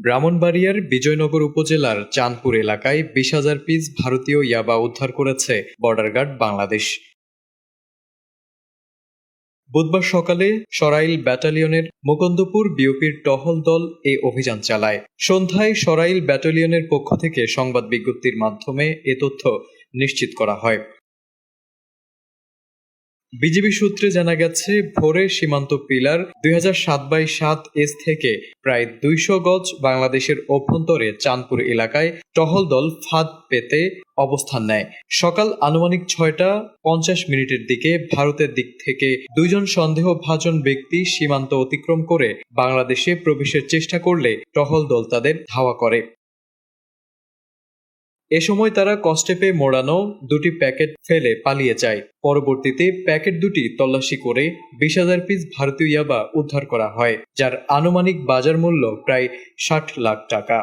ব্রাহ্মণবাড়িয়ার বিজয়নগর উপজেলার চাঁদপুর এলাকায় ২০,০০০ পিস ভারতীয় ইয়াবা উদ্ধার করেছে বর্ডার গার্ড বাংলাদেশ। বুধবার সকালে সরাইল ব্যাটালিয়নের মুকুন্দপুর বিওপির টহল দল এ অভিযান চালায়। সন্ধ্যায় সরাইল ব্যাটালিয়নের পক্ষ থেকে সংবাদ বিজ্ঞপ্তির মাধ্যমে এ তথ্য নিশ্চিত করা হয়। বিজিবি সূত্রে জানা গেছে, ভোরে সীমান্ত পিলার ২০০৭/৭ এস থেকে প্রায় ২০০ গজ বাংলাদেশের অভ্যন্তরে চাঁদপুর এলাকায় টহল দল ফাঁদ পেতে অবস্থান নেয়। সকাল আনুমানিক ৬টা ৫০ দিকে ভারতের দিক থেকে দুইজন সন্দেহভাজন ব্যক্তি সীমান্ত অতিক্রম করে বাংলাদেশে প্রবেশের চেষ্টা করলে টহল দল তাদের ধাওয়া করে। এ সময় তারা কষ্টেপে মোড়ানো দুটি প্যাকেট ফেলে পালিয়ে যায়। পরবর্তীতে প্যাকেট দুটি তল্লাশি করে ২০,০০০ পিস ভারতীয় ইয়াবা উদ্ধার করা হয়, যার আনুমানিক বাজার মূল্য প্রায় ৬০ লাখ টাকা।